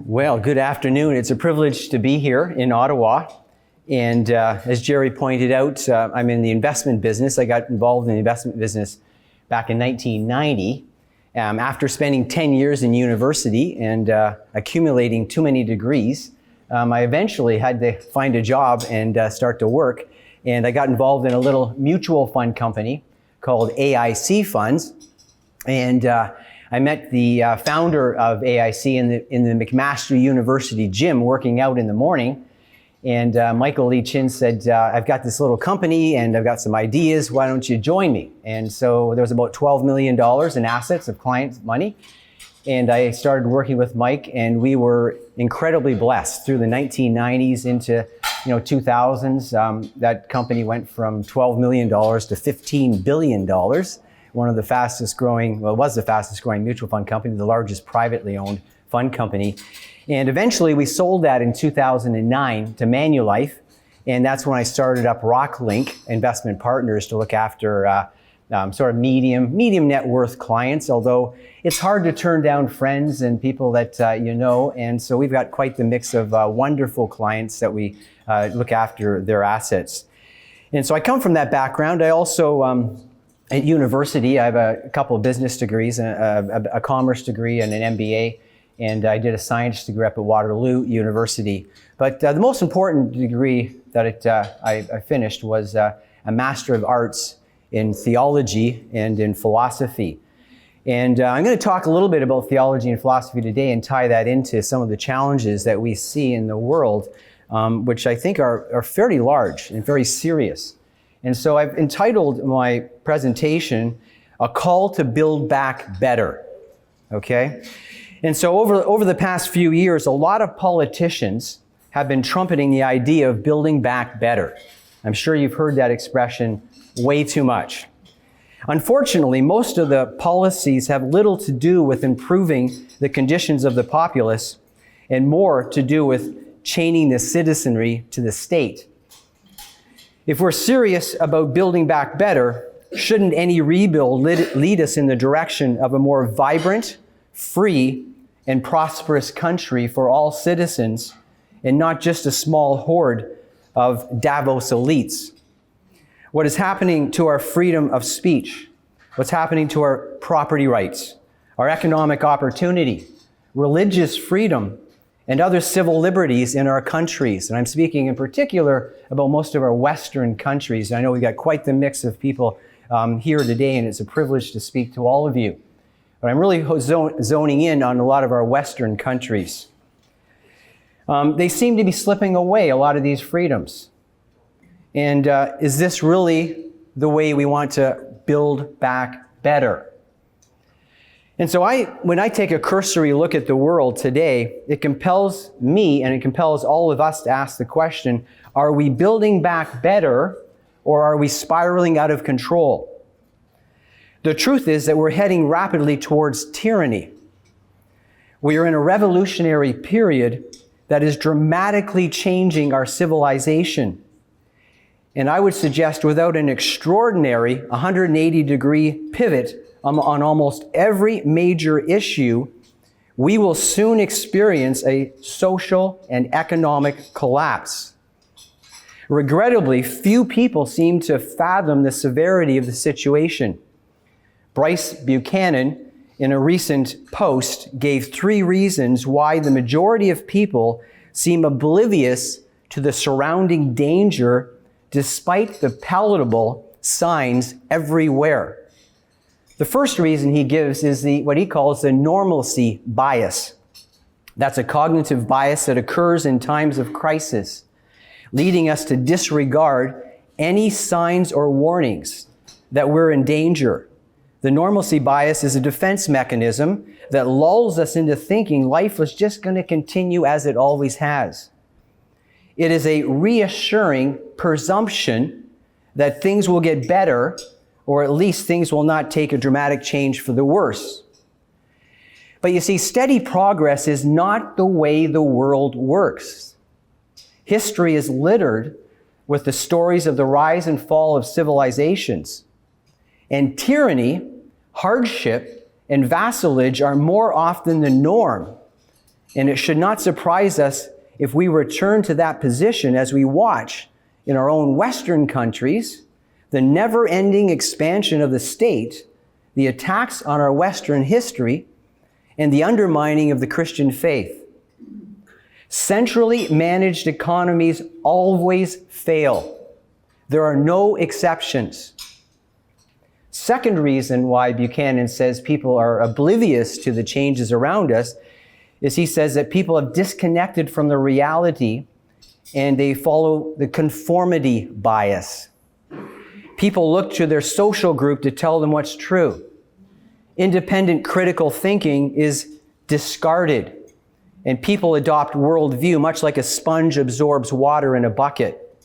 Well, good afternoon. It's a privilege to be here in Ottawa. And as Jerry pointed out, I'm in the investment business. I got involved in the investment business back in 1990 after spending 10 years in university and accumulating too many degrees. I eventually had to find a job and start to work. And I got involved in a little mutual fund company called AIC Funds. And I met the founder of AIC in the McMaster University gym working out in the morning. And Michael Lee Chin said, I've got this little company and I've got some ideas. Why don't you join me? And so there was about $12 million in assets of client money. And I started working with Mike, and we were incredibly blessed through the 1990s into 2000s. That company went from $12 million to $15 billion. One of the fastest growing, well, it was the fastest growing mutual fund company, the largest privately owned fund company. And eventually we sold that in 2009 to Manulife. And that's when I started up ROCKLINC Investment Partners to look after sort of medium net worth clients, although it's hard to turn down friends and people that you know. And so we've got quite the mix of wonderful clients that we look after their assets. And so I come from that background. I also, at university, I have a couple of business degrees, a commerce degree and an MBA, and I did a science degree up at Waterloo University. But the most important degree that I finished was a Master of Arts in theology and in philosophy. And I'm going to talk a little bit about theology and philosophy today and tie that into some of the challenges that we see in the world, which I think are fairly large and very serious. And so I've entitled my presentation, A Call to Build Back Better, okay? And so over the past few years, a lot of politicians have been trumpeting the idea of building back better. I'm sure you've heard that expression way too much. Unfortunately, most of the policies have little to do with improving the conditions of the populace and more to do with chaining the citizenry to the state. If we're serious about building back better, shouldn't any rebuild lead us in the direction of a more vibrant, free, and prosperous country for all citizens, and not just a small horde of Davos elites? What is happening to our freedom of speech? What's happening to our property rights, our economic opportunity, religious freedom, and other civil liberties in our countries? And I'm speaking in particular about most of our Western countries. I know we've got quite the mix of people here today, and it's a privilege to speak to all of you. But I'm really zoning in on a lot of our Western countries. They seem to be slipping away, a lot of these freedoms. And is this really the way we want to build back better? And so when I take a cursory look at the world today, it compels me and it compels all of us to ask the question, are we building back better or are we spiraling out of control? The truth is that we're heading rapidly towards tyranny. We are in a revolutionary period that is dramatically changing our civilization. And I would suggest without an extraordinary 180-degree pivot on almost every major issue, we will soon experience a social and economic collapse. Regrettably, few people seem to fathom the severity of the situation. Bryce Buchanan, in a recent post, gave 3 reasons why the majority of people seem oblivious to the surrounding danger despite the palatable signs everywhere. The first reason he gives is what he calls the normalcy bias. That's a cognitive bias that occurs in times of crisis, leading us to disregard any signs or warnings that we're in danger. The normalcy bias is a defense mechanism that lulls us into thinking life is just going to continue as it always has. It is a reassuring presumption that things will get better, or at least things will not take a dramatic change for the worse. But you see, steady progress is not the way the world works. History is littered with the stories of the rise and fall of civilizations. And tyranny, hardship, and vassalage are more often the norm And it should not surprise us if we return to that position as we watch in our own Western countries the never-ending expansion of the state, the attacks on our Western history, and the undermining of the Christian faith. Centrally managed economies always fail. There are no exceptions. Second reason why Buchanan says people are oblivious to the changes around us is he says that people have disconnected from the reality and they follow the conformity bias. People look to their social group to tell them what's true. Independent critical thinking is discarded, and people adopt worldview much like a sponge absorbs water in a bucket.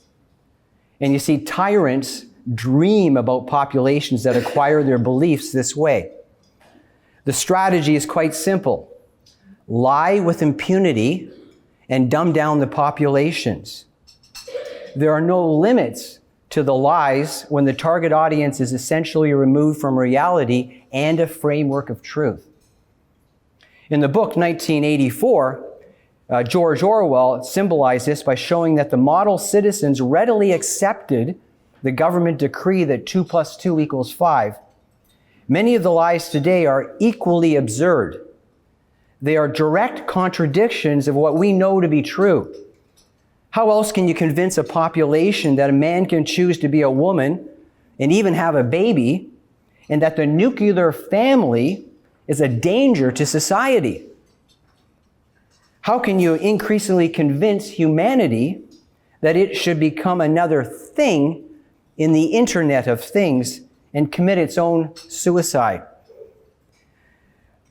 And you see, tyrants dream about populations that acquire their beliefs this way. The strategy is quite simple. Lie with impunity and dumb down the populations. There are no limits to the lies when the target audience is essentially removed from reality and a framework of truth. In the book 1984, George Orwell symbolized this by showing that the model citizens readily accepted the government decree that 2 + 2 = 5. Many of the lies today are equally absurd. They are direct contradictions of what we know to be true. How else can you convince a population that a man can choose to be a woman and even have a baby, and that the nuclear family is a danger to society? How can you increasingly convince humanity that it should become another thing in the Internet of Things and commit its own suicide?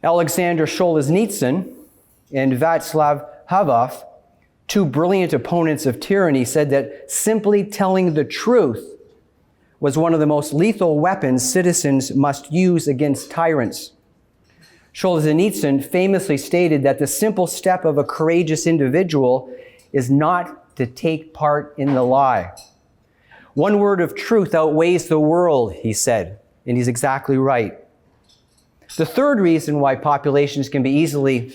Alexander Solzhenitsyn and Václav Havel, two brilliant opponents of tyranny, said that simply telling the truth was one of the most lethal weapons citizens must use against tyrants. Solzhenitsyn famously stated that the simple step of a courageous individual is not to take part in the lie. One word of truth outweighs the world, he said, and he's exactly right. The third reason why populations can be easily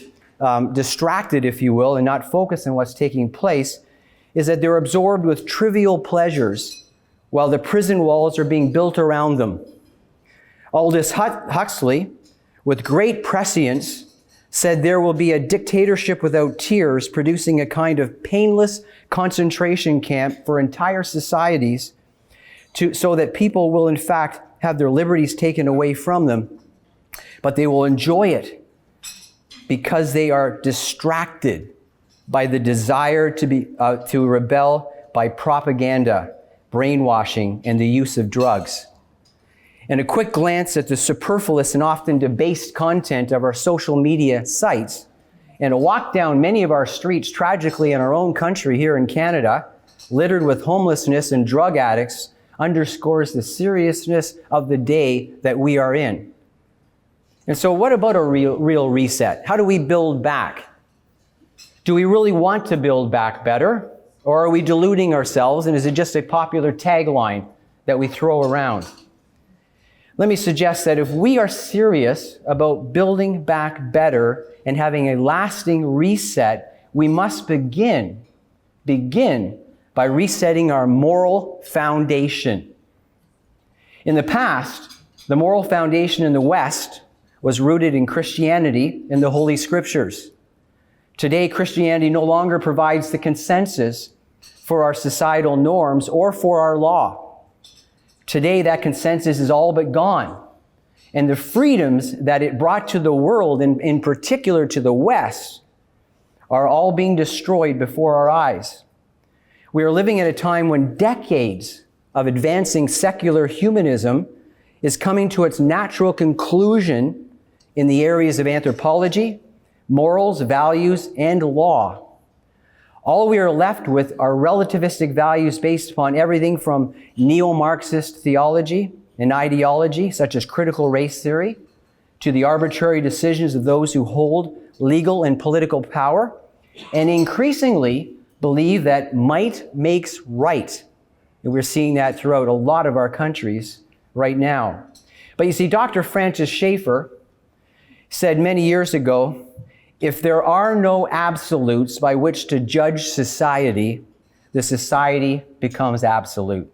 distracted, if you will, and not focus on what's taking place is that they're absorbed with trivial pleasures while the prison walls are being built around them. Aldous Huxley, with great prescience, said there will be a dictatorship without tears, producing a kind of painless concentration camp for entire societies so that people will in fact have their liberties taken away from them, but they will enjoy it because they are distracted by the desire to rebel by propaganda, brainwashing, and the use of drugs. And a quick glance at the superfluous and often debased content of our social media sites, and a walk down many of our streets, tragically in our own country here in Canada, littered with homelessness and drug addicts, underscores the seriousness of the day that we are in. And so what about a real reset? How do we build back? Do we really want to build back better? Or are we deluding ourselves, and is it just a popular tagline that we throw around? Let me suggest that if we are serious about building back better and having a lasting reset, we must begin by resetting our moral foundation. In the past, the moral foundation in the West was rooted in Christianity and the Holy Scriptures. Today, Christianity no longer provides the consensus for our societal norms or for our law. Today, that consensus is all but gone. And the freedoms that it brought to the world, and in particular to the West, are all being destroyed before our eyes. We are living at a time when decades of advancing secular humanism is coming to its natural conclusion in the areas of anthropology, morals, values, and law. All we are left with are relativistic values based upon everything from neo-Marxist theology and ideology, such as critical race theory, to the arbitrary decisions of those who hold legal and political power, and increasingly believe that might makes right. And we're seeing that throughout a lot of our countries right now. But you see, Dr. Francis Schaeffer said many years ago, If there are no absolutes by which to judge society, the society becomes absolute.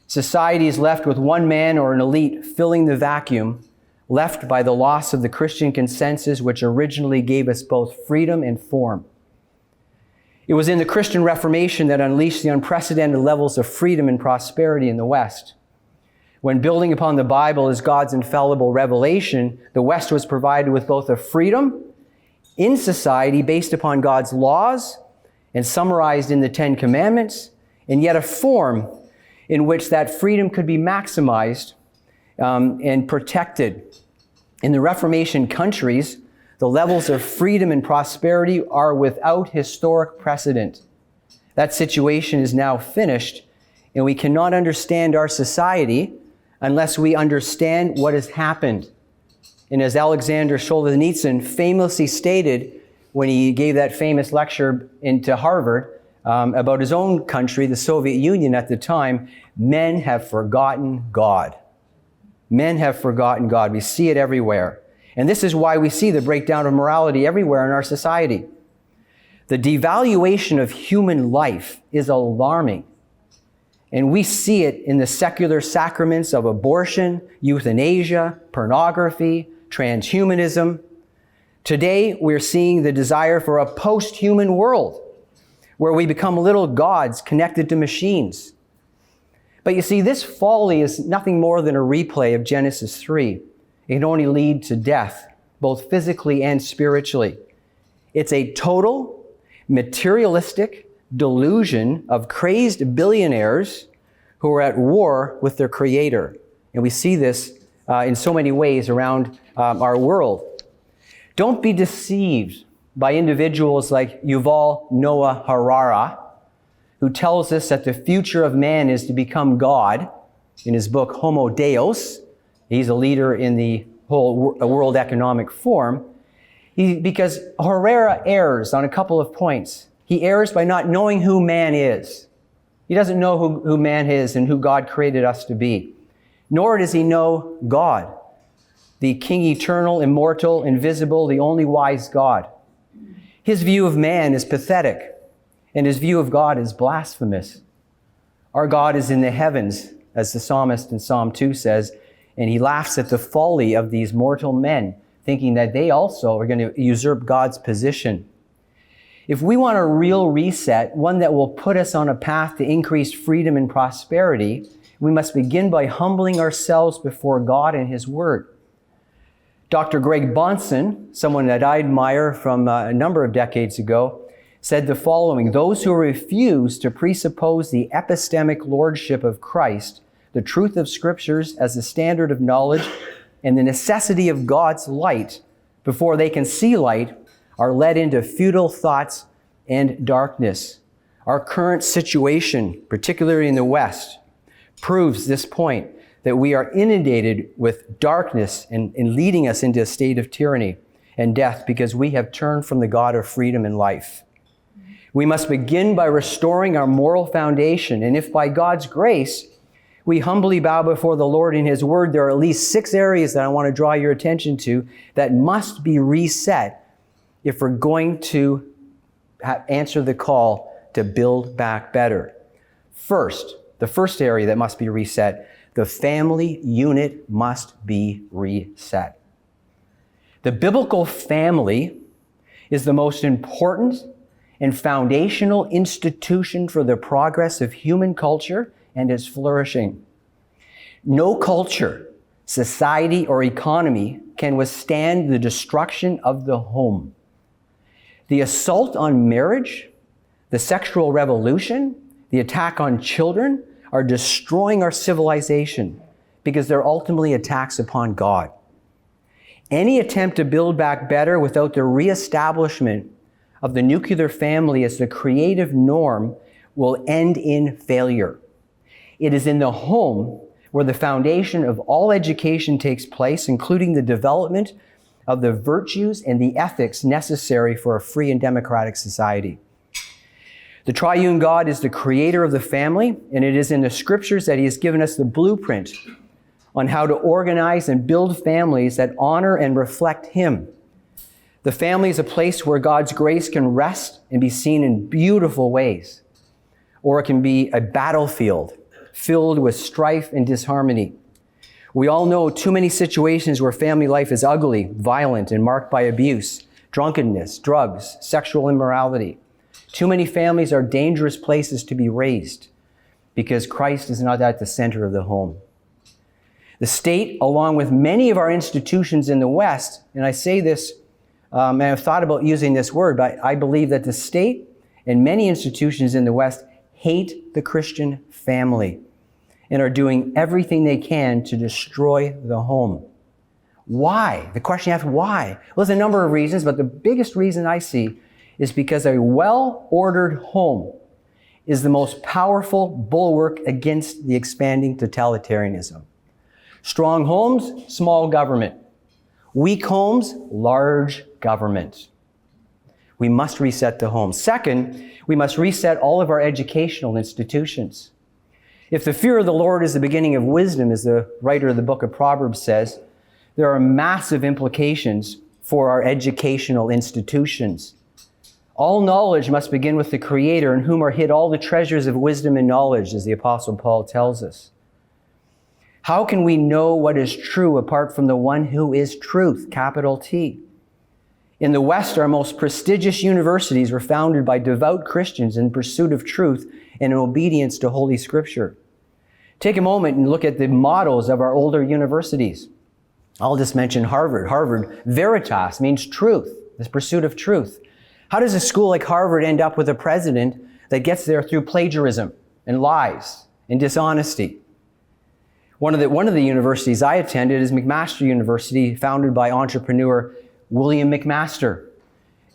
Society is left with one man or an elite filling the vacuum left by the loss of the Christian consensus which originally gave us both freedom and form. It was in the Christian Reformation that unleashed the unprecedented levels of freedom and prosperity in the West. When building upon the Bible as God's infallible revelation, the West was provided with both a freedom in society based upon God's laws and summarized in the Ten Commandments, and yet a form in which that freedom could be maximized and protected. In the Reformation countries, the levels of freedom and prosperity are without historic precedent. That situation is now finished, and we cannot understand our society unless we understand what has happened. And as Alexander Solzhenitsyn famously stated when he gave that famous lecture into Harvard about his own country, the Soviet Union at the time, men have forgotten God. Men have forgotten God. We see it everywhere. And this is why we see the breakdown of morality everywhere in our society. The devaluation of human life is alarming. And we see it in the secular sacraments of abortion, euthanasia, pornography, transhumanism. Today, we're seeing the desire for a post-human world where we become little gods connected to machines. But you see, this folly is nothing more than a replay of Genesis 3. It can only lead to death, both physically and spiritually. It's a total, materialistic delusion of crazed billionaires who are at war with their Creator. And we see this in so many ways around our world. Don't be deceived by individuals like Yuval Noah Harari, who tells us that the future of man is to become God in his book Homo Deus. He's a leader in the whole World Economic Forum. Because Harari errs on a couple of points. He errs by not knowing who man is. He doesn't know who man is and who God created us to be. Nor does he know God, the King eternal, immortal, invisible, the only wise God. His view of man is pathetic, and his view of God is blasphemous. Our God is in the heavens, as the psalmist in Psalm 2 says, and he laughs at the folly of these mortal men, thinking that they also are going to usurp God's position. If we want a real reset, one that will put us on a path to increased freedom and prosperity, we must begin by humbling ourselves before God and His Word. Dr. Greg Bahnsen, someone that I admire from a number of decades ago, said the following: those who refuse to presuppose the epistemic lordship of Christ, the truth of Scriptures as the standard of knowledge, and the necessity of God's light before they can see light, are led into futile thoughts and darkness. Our current situation, particularly in the West, proves this point, that we are inundated with darkness and leading us into a state of tyranny and death because we have turned from the God of freedom and life. We must begin by restoring our moral foundation, and if by God's grace we humbly bow before the Lord in His Word, there are at least 6 areas that I want to draw your attention to that must be reset if we're going to answer the call to build back better. First, the first area that must be reset, the family unit must be reset. The biblical family is the most important and foundational institution for the progress of human culture and its flourishing. No culture, society, or economy can withstand the destruction of the home. The assault on marriage, the sexual revolution, the attack on children are destroying our civilization because they're ultimately attacks upon God. Any attempt to build back better without the reestablishment of the nuclear family as the creative norm will end in failure. It is in the home where the foundation of all education takes place, including the development of the virtues and the ethics necessary for a free and democratic society. The triune God is the creator of the family, and it is in the Scriptures that He has given us the blueprint on how to organize and build families that honor and reflect Him. The family is a place where God's grace can rest and be seen in beautiful ways. Or it can be a battlefield filled with strife and disharmony. We all know too many situations where family life is ugly, violent, and marked by abuse, drunkenness, drugs, sexual immorality. Too many families are dangerous places to be raised because Christ is not at the center of the home. The state, along with many of our institutions in the West, and I say this, and I've thought about using this word, but I believe that the state and many institutions in the West hate the Christian family and are doing everything they can to destroy the home. Why? The question you ask, why? Well, there's a number of reasons, but the biggest reason I see is because a well-ordered home is the most powerful bulwark against the expanding totalitarianism. Strong homes, small government. Weak homes, large government. We must reset the home. Second, we must reset all of our educational institutions. If the fear of the Lord is the beginning of wisdom, as the writer of the book of Proverbs says, there are massive implications for our educational institutions. All knowledge must begin with the Creator, in whom are hid all the treasures of wisdom and knowledge, as the Apostle Paul tells us. How can we know what is true apart from the one who is truth, capital T? In the West, our most prestigious universities were founded by devout Christians in pursuit of truth and in obedience to Holy Scripture. Take a moment and look at the mottos of our older universities. I'll just mention Harvard. Harvard, Veritas means truth, this pursuit of truth. How does a school like Harvard end up with a president that gets there through plagiarism and lies and dishonesty? One of the universities I attended is McMaster University, founded by entrepreneur William McMaster.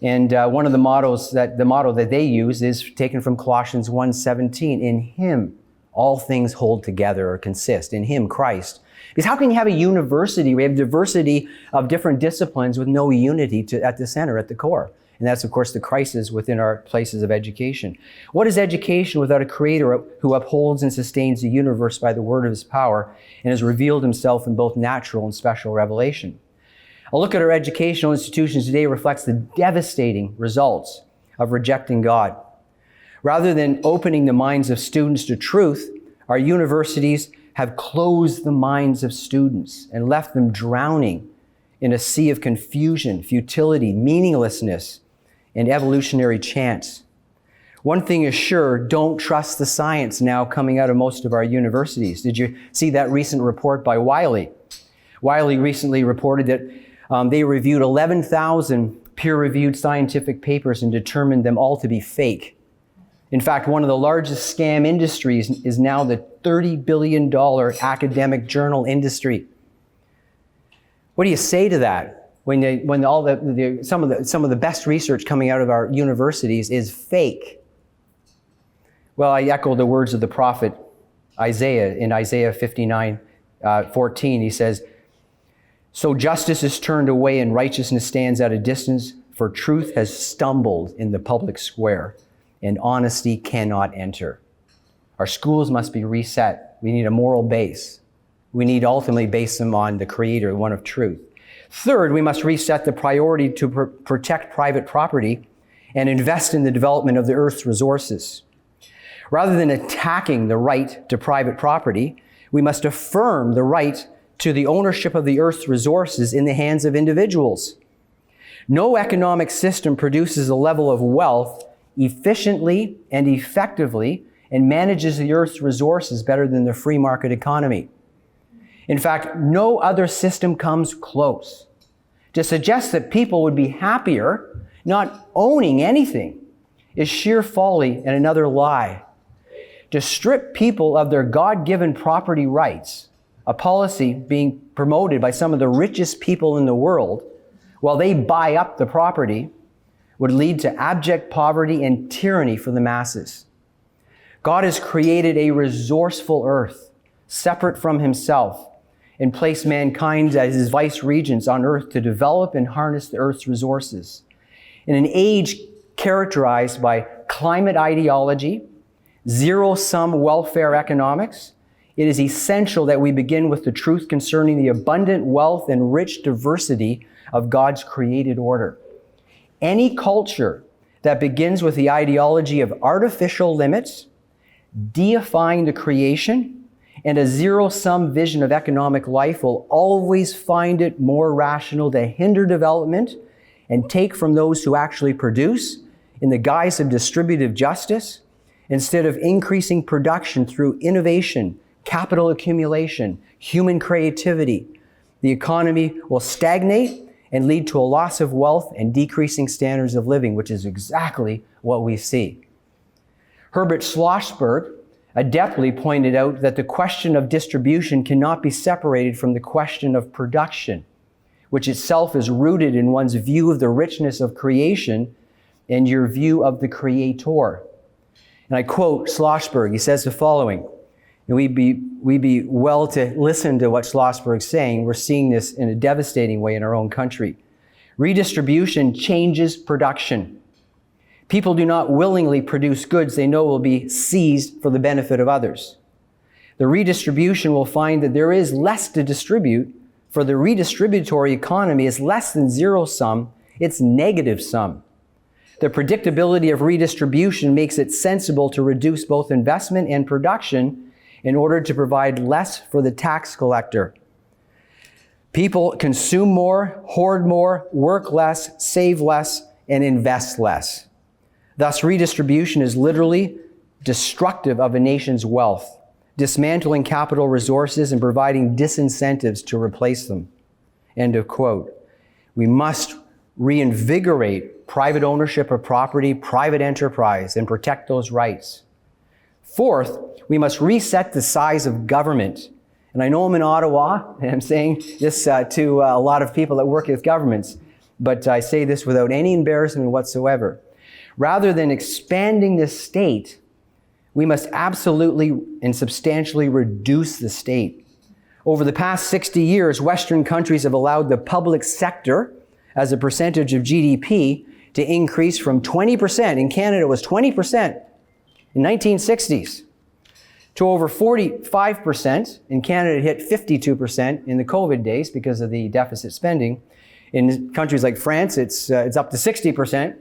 And one of the motto that they use is taken from Colossians 1:17. In Him, all things hold together or consist. In Him, Christ. Because how can you have a university where you have diversity of different disciplines with no unity at the center, at the core? And that's, of course, the crisis within our places of education. What is education without a Creator who upholds and sustains the universe by the word of His power and has revealed Himself in both natural and special revelation? A look at our educational institutions today reflects the devastating results of rejecting God. Rather than opening the minds of students to truth, our universities have closed the minds of students and left them drowning in a sea of confusion, futility, meaninglessness, and evolutionary chance. One thing is sure, don't trust the science now coming out of most of our universities. Did you see that recent report by Wiley? Wiley recently reported that they reviewed 11,000 peer-reviewed scientific papers and determined them all to be fake. In fact, one of the largest scam industries is now the $30 billion academic journal industry. What do you say to that when some of the best research coming out of our universities is fake? Well, I echo the words of the prophet Isaiah in Isaiah 59:14. He says, "So justice is turned away and righteousness stands at a distance, for truth has stumbled in the public square, and honesty cannot enter." Our schools must be reset. We need a moral base. We need to ultimately base them on the Creator, the one of truth. Third, we must reset the priority to protect private property and invest in the development of the earth's resources. Rather than attacking the right to private property, we must affirm the right to the ownership of the earth's resources in the hands of individuals. No economic system produces a level of wealth efficiently and effectively and manages the earth's resources better than the free market economy. In fact, no other system comes close. To suggest that people would be happier not owning anything is sheer folly and another lie. To strip people of their God-given property rights, a policy being promoted by some of the richest people in the world, while they buy up the property, would lead to abject poverty and tyranny for the masses. God has created a resourceful earth, separate from Himself, and placed mankind as His vice regents on earth to develop and harness the earth's resources. In an age characterized by climate ideology, zero-sum welfare economics, it is essential that we begin with the truth concerning the abundant wealth and rich diversity of God's created order. Any culture that begins with the ideology of artificial limits, deifying the creation, and a zero-sum vision of economic life will always find it more rational to hinder development and take from those who actually produce in the guise of distributive justice, instead of increasing production through innovation, capital accumulation, human creativity. The economy will stagnate and lead to a loss of wealth and decreasing standards of living, which is exactly what we see. Herbert Schlossberg adeptly pointed out that the question of distribution cannot be separated from the question of production, which itself is rooted in one's view of the richness of creation and your view of the Creator. And I quote Schlossberg. He says the following, and we'd be well to listen to what Schlossberg's saying. We're seeing this in a devastating way in our own country. Redistribution changes production. People do not willingly produce goods they know will be seized for the benefit of others. The redistribution will find that there is less to distribute, for the redistributory economy is less than zero sum, it's negative sum. The predictability of redistribution makes it sensible to reduce both investment and production in order to provide less for the tax collector. People consume more, hoard more, work less, save less, and invest less. Thus, redistribution is literally destructive of a nation's wealth, dismantling capital resources and providing disincentives to replace them. End of quote. We must reinvigorate private ownership of property, private enterprise, and protect those rights. Fourth, we must reset the size of government. And I know I'm in Ottawa, and I'm saying this to a lot of people that work with governments, but I say this without any embarrassment whatsoever. Rather than expanding the state, we must absolutely and substantially reduce the state. Over the past 60 years, Western countries have allowed the public sector as a percentage of GDP to increase from 20%, in Canada it was 20% in 1960s, to over 45%. In Canada it hit 52% in the COVID days because of the deficit spending. In countries like France, it's up to 60%.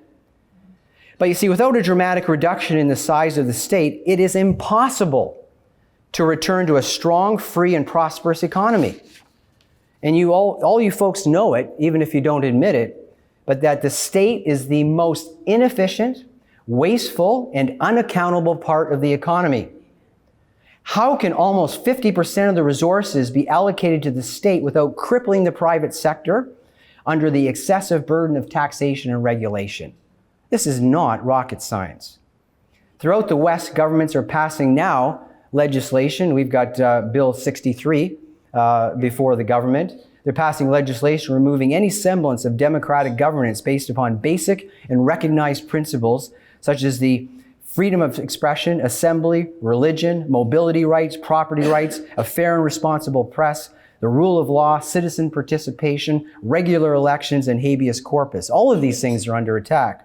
But you see, without a dramatic reduction in the size of the state, it is impossible to return to a strong, free, and prosperous economy. And all you folks know it, even if you don't admit it, but that the state is the most inefficient, wasteful, and unaccountable part of the economy. How can almost 50% of the resources be allocated to the state without crippling the private sector under the excessive burden of taxation and regulation? This is not rocket science. Throughout the West, governments are passing now legislation. We've got Bill 63 before the government. They're passing legislation removing any semblance of democratic governance based upon basic and recognized principles such as the freedom of expression, assembly, religion, mobility rights, property rights, a fair and responsible press, the rule of law, citizen participation, regular elections, and habeas corpus. All of these things are under attack.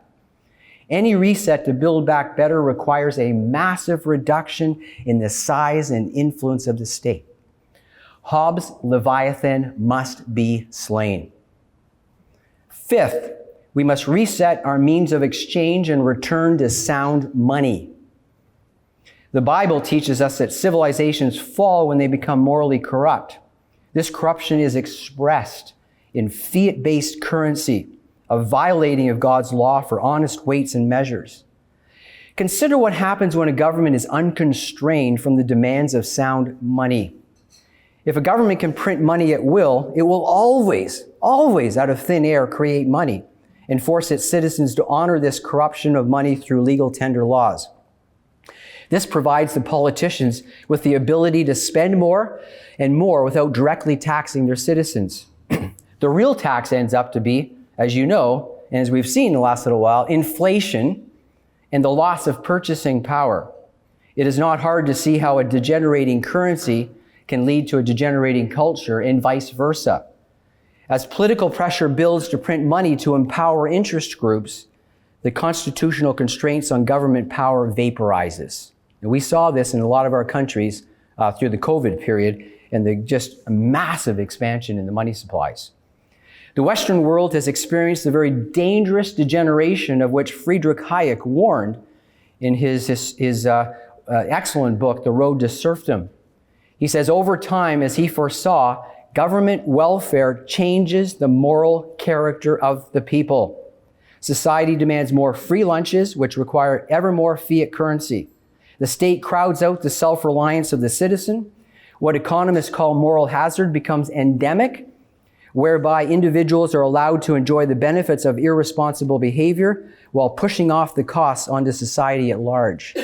Any reset to build back better requires a massive reduction in the size and influence of the state. Hobbes' Leviathan must be slain. Fifth, we must reset our means of exchange and return to sound money. The Bible teaches us that civilizations fall when they become morally corrupt. This corruption is expressed in fiat-based currency, a violating of God's law for honest weights and measures. Consider what happens when a government is unconstrained from the demands of sound money. If a government can print money at will, it will always out of thin air create money and force its citizens to honor this corruption of money through legal tender laws. This provides the politicians with the ability to spend more and more without directly taxing their citizens. The real tax ends up to be, as you know, and as we've seen in the last little while, inflation and the loss of purchasing power. It is not hard to see how a degenerating currency can lead to a degenerating culture and vice versa. As political pressure builds to print money to empower interest groups, the constitutional constraints on government power vaporizes. And we saw this in a lot of our countries through the COVID period and the just massive expansion in the money supplies. The Western world has experienced the very dangerous degeneration of which Friedrich Hayek warned in his excellent book, The Road to Serfdom. He says, over time, as he foresaw, government welfare changes the moral character of the people. Society demands more free lunches, which require ever more fiat currency. The state crowds out the self-reliance of the citizen. What economists call moral hazard becomes endemic, whereby individuals are allowed to enjoy the benefits of irresponsible behavior while pushing off the costs onto society at large.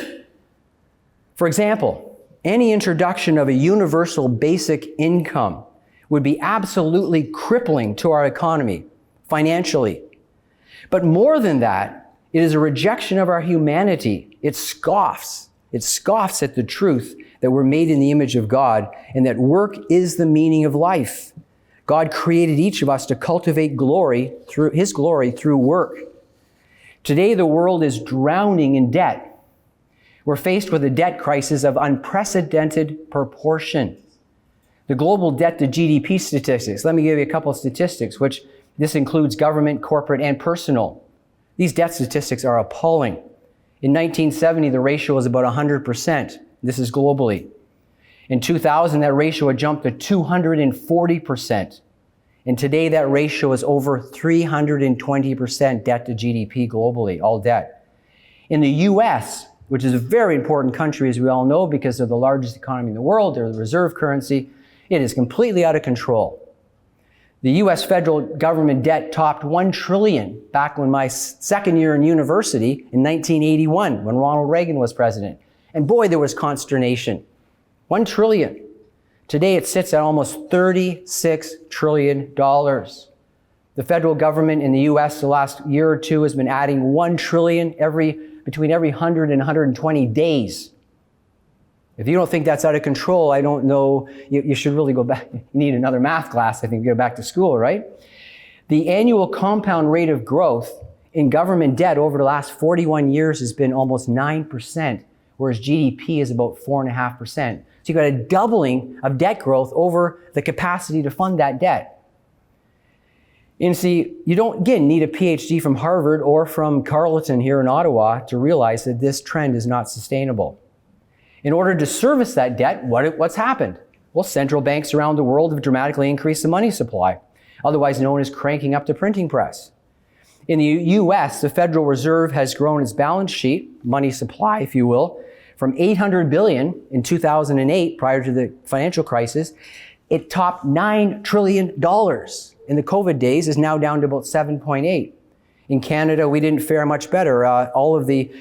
For example, any introduction of a universal basic income would be absolutely crippling to our economy financially. But more than that, it is a rejection of our humanity. It scoffs at the truth that we're made in the image of God and that work is the meaning of life. God created each of us to cultivate His glory through work. Today, the world is drowning in debt. We're faced with a debt crisis of unprecedented proportion. The global debt to GDP statistics, let me give you a couple of statistics, which this includes government, corporate, and personal. These debt statistics are appalling. In 1970, the ratio was about 100%. This is globally. In 2000, that ratio had jumped to 240%. And today, that ratio is over 320% debt to GDP globally, all debt. In the US, which is a very important country, as we all know, because they're the largest economy in the world, they're the reserve currency, it is completely out of control. The US federal government debt topped $1 trillion back when my second year in university in 1981, when Ronald Reagan was president. And boy, there was consternation. $1 trillion. Today it sits at almost $36 trillion. The federal government in the US the last year or two has been adding $1 trillion between every 100 and 120 days. If you don't think that's out of control, I don't know, you should really go back. You need another math class, I think, to go back to school, right? The annual compound rate of growth in government debt over the last 41 years has been almost 9%, whereas GDP is about 4.5%. So you've got a doubling of debt growth over the capacity to fund that debt. And see, you don't, again, need a PhD from Harvard or from Carleton here in Ottawa to realize that this trend is not sustainable. In order to service that debt, what's happened? Well, central banks around the world have dramatically increased the money supply, otherwise known as cranking up the printing press. In the US, the Federal Reserve has grown its balance sheet, money supply, if you will, from $800 billion in 2008, prior to the financial crisis. It topped $9 trillion in the COVID days, is now down to about 7.8. In Canada, we didn't fare much better. All of the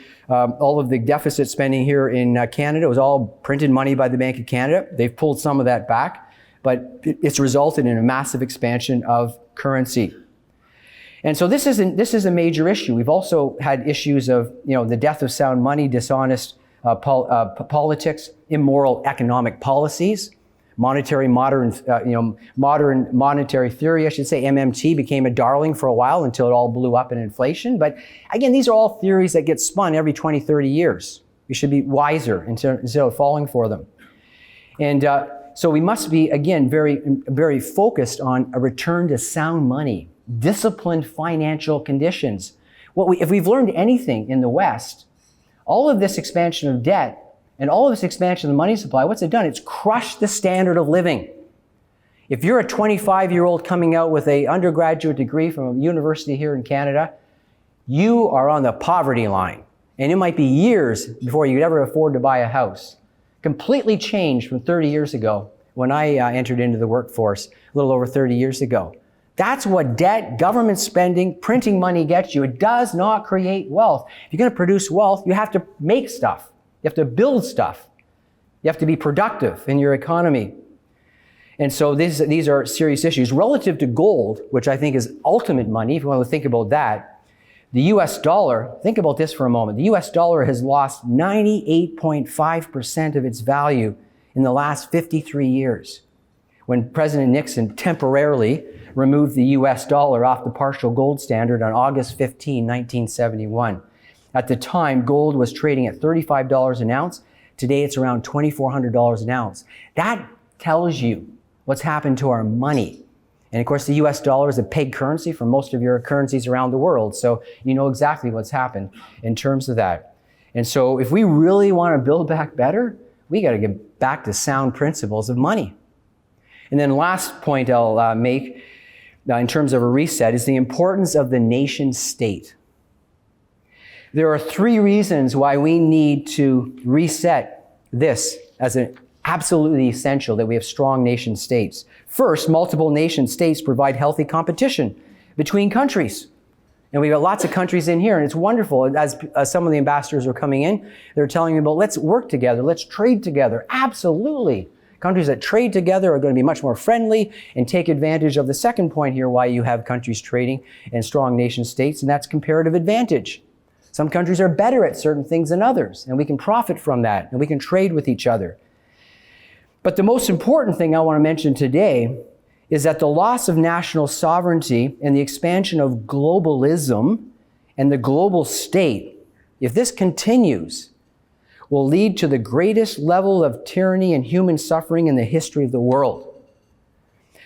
deficit spending here in Canada was all printed money by the Bank of Canada. They've pulled some of that back, but it's resulted in a massive expansion of currency. And so this is a major issue. We've also had issues of, the death of sound money, dishonest politics, immoral economic policies, modern monetary theory, I should say. MMT became a darling for a while until it all blew up in inflation. But again, these are all theories that get spun every 20, 30 years. We should be wiser instead of falling for them. And so we must be, again, very, very focused on a return to sound money, disciplined financial conditions. If we've learned anything in the West, all of this expansion of debt and all of this expansion of the money supply, what's it done? It's crushed the standard of living. If you're a 25-year-old coming out with an undergraduate degree from a university here in Canada, you are on the poverty line. And it might be years before you could ever afford to buy a house. Completely changed from 30 years ago when I entered into the workforce, a little over 30 years ago. That's what debt, government spending, printing money gets you. It does not create wealth. If you're going to produce wealth, you have to make stuff. You have to build stuff. You have to be productive in your economy. And so these are serious issues. Relative to gold, which I think is ultimate money, if you want to think about that, the US dollar, think about this for a moment. The US dollar has lost 98.5% of its value in the last 53 years. When President Nixon temporarily removed the US dollar off the partial gold standard on August 15, 1971. At the time, gold was trading at $35 an ounce. Today, it's around $2,400 an ounce. That tells you what's happened to our money. And of course, the US dollar is a peg currency for most of your currencies around the world. So you know exactly what's happened in terms of that. And so if we really want to build back better, we got to get back to sound principles of money. And then last point I'll make in terms of a reset is the importance of the nation state. There are 3 reasons why we need to reset this as an absolutely essential, that we have strong nation states. First, multiple nation states provide healthy competition between countries. And we've got lots of countries in here, and it's wonderful. As some of the ambassadors are coming in, they're telling me about, let's work together, let's trade together. Absolutely. Countries that trade together are going to be much more friendly and take advantage of the second point here, why you have countries trading and strong nation states, and that's comparative advantage. Some countries are better at certain things than others, and we can profit from that, and we can trade with each other. But the most important thing I want to mention today is that the loss of national sovereignty and the expansion of globalism and the global state, if this continues, will lead to the greatest level of tyranny and human suffering in the history of the world.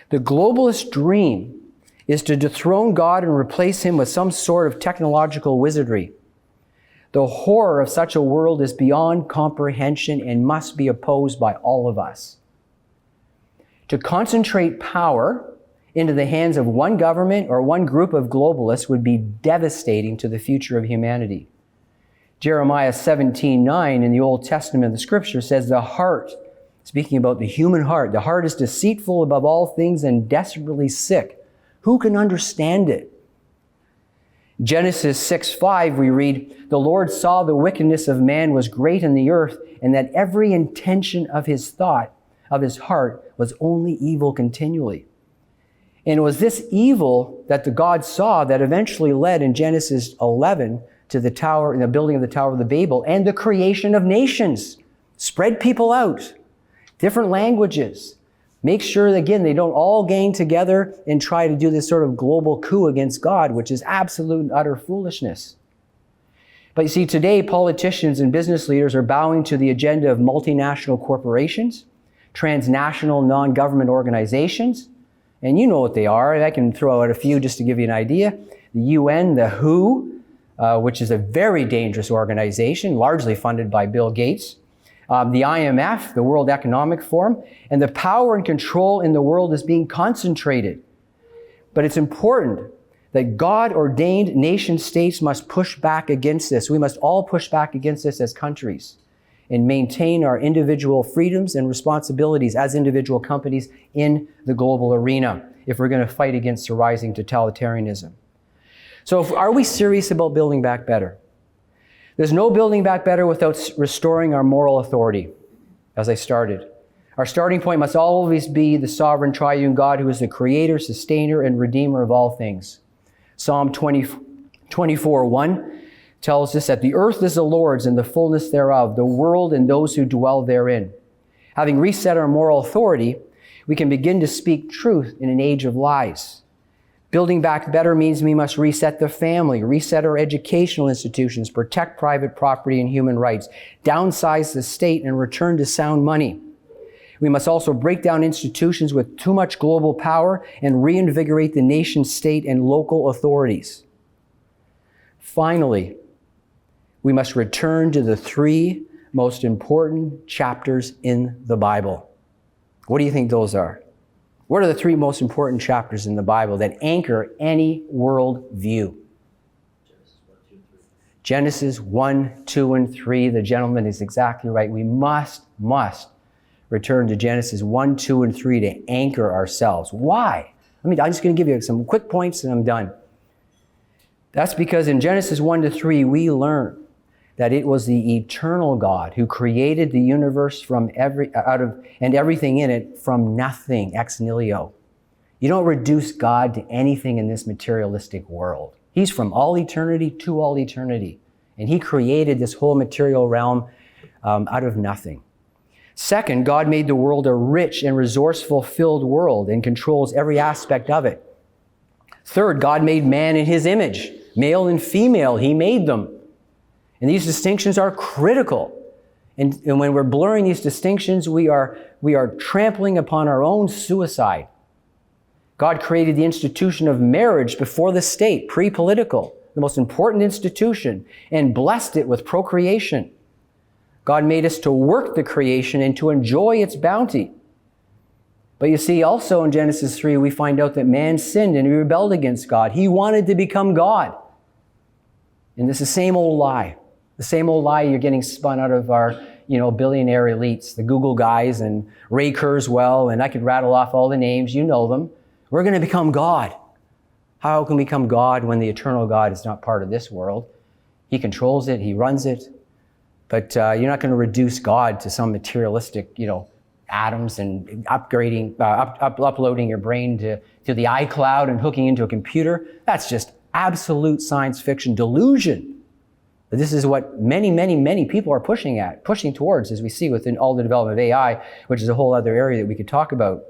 The globalist dream is to dethrone God and replace him with some sort of technological wizardry. The horror of such a world is beyond comprehension and must be opposed by all of us. To concentrate power into the hands of one government or one group of globalists would be devastating to the future of humanity. Jeremiah 17:9 in the Old Testament, the scripture says, the heart, speaking about the human heart, the heart is deceitful above all things and desperately sick. Who can understand it? Genesis 6:5, we read, the Lord saw the wickedness of man was great in the earth, and that every intention of his thought, of his heart, was only evil continually. And it was this evil that the God saw that eventually led in Genesis 11 to the tower, in the building of the Tower of the Babel, and the creation of nations. Spread people out, different languages. Make sure that, again, they don't all gang together and try to do this sort of global coup against God, which is absolute and utter foolishness. But you see, today, politicians and business leaders are bowing to the agenda of multinational corporations, transnational non-government organizations, and you know what they are. I can throw out a few just to give you an idea. The UN, the WHO, which is a very dangerous organization, largely funded by Bill Gates. The IMF, the World Economic Forum, and the power and control in the world is being concentrated. But it's important that God-ordained nation states must push back against this. We must all push back against this as countries and maintain our individual freedoms and responsibilities as individual companies in the global arena if we're going to fight against the rising totalitarianism. So are we serious about building back better? There's no building back better without restoring our moral authority, as I started. Our starting point must always be the sovereign triune God who is the creator, sustainer, and redeemer of all things. Psalm 24:1 tells us that the earth is the Lord's and the fullness thereof, the world and those who dwell therein. Having reset our moral authority, we can begin to speak truth in an age of lies. Building back better means we must reset the family, reset our educational institutions, protect private property and human rights, downsize the state, and return to sound money. We must also break down institutions with too much global power and reinvigorate the nation state and local authorities. Finally, we must return to the 3 most important chapters in the Bible. What do you think those are? What are the 3 most important chapters in the Bible that anchor any world view? Genesis 1, 2, and 3. The gentleman is exactly right. We must return to Genesis 1, 2, and 3 to anchor ourselves. Why? I'm just going to give you some quick points and I'm done. That's because in Genesis 1 to 3, we learn that it was the eternal God who created the universe from everything in it from nothing, ex nihilo. You don't reduce God to anything in this materialistic world. He's from all eternity to all eternity. And he created this whole material realm out of nothing. Second, God made the world a rich and resourceful filled world and controls every aspect of it. Third, God made man in his image, male and female. He made them. And these distinctions are critical. And when we're blurring these distinctions, we are trampling upon our own suicide. God created the institution of marriage before the state, pre-political, the most important institution, and blessed it with procreation. God made us to work the creation and to enjoy its bounty. But you see, also in Genesis 3, we find out that man sinned and he rebelled against God. He wanted to become God. And it's the same old lie. The same old lie you're getting spun out of our, billionaire elites, the Google guys and Ray Kurzweil, and I could rattle off all the names, you know them. We're going to become God. How can we become God when the eternal God is not part of this world? He controls it, he runs it. But you're not going to reduce God to some materialistic, atoms and uploading your brain to the iCloud and hooking into a computer. That's just absolute science fiction delusion. But this is what many, many, many people are pushing towards, as we see within all the development of AI, which is a whole other area that we could talk about.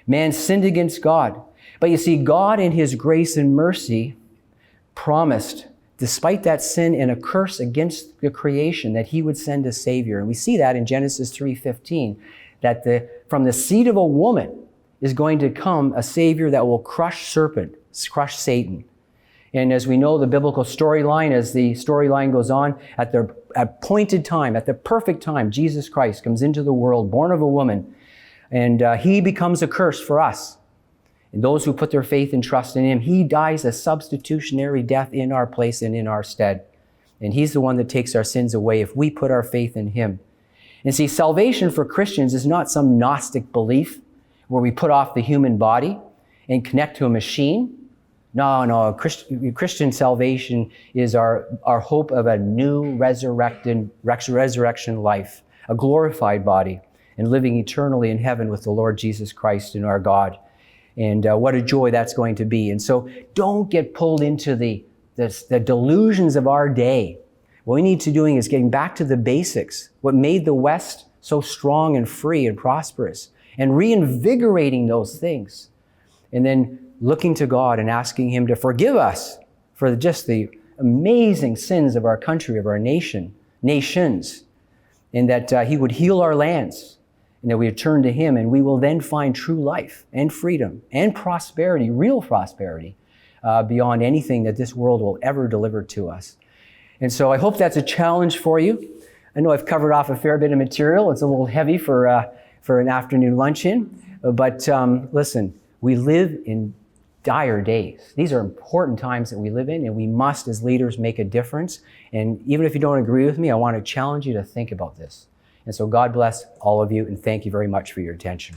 Man sinned against God. But you see, God in his grace and mercy promised, despite that sin and a curse against the creation, that he would send a Savior. And we see that in Genesis 3:15, that from the seed of a woman is going to come a Savior that will crush Satan. And as we know, the biblical storyline, as the storyline goes on, at the appointed time, at the perfect time, Jesus Christ comes into the world, born of a woman, and he becomes a curse for us. And those who put their faith and trust in him, he dies a substitutionary death in our place and in our stead. And he's the one that takes our sins away if we put our faith in him. And see, salvation for Christians is not some Gnostic belief where we put off the human body and connect to a machine. No. Christian salvation is our hope of a new resurrection life, a glorified body, and living eternally in heaven with the Lord Jesus Christ and our God. And what a joy that's going to be. And so don't get pulled into the delusions of our day. What we need to be doing is getting back to the basics, what made the West so strong and free and prosperous, and reinvigorating those things. And then looking to God and asking him to forgive us for just the amazing sins of our country, of our nations, and that he would heal our lands, and that we would turn to him, and we will then find true life and freedom and prosperity, real prosperity, beyond anything that this world will ever deliver to us. And so I hope that's a challenge for you. I know I've covered off a fair bit of material. It's a little heavy for an afternoon luncheon, but listen, we live in dire days. These are important times that we live in, and we must, as leaders, make a difference. And even if you don't agree with me, I want to challenge you to think about this. And so God bless all of you, and thank you very much for your attention.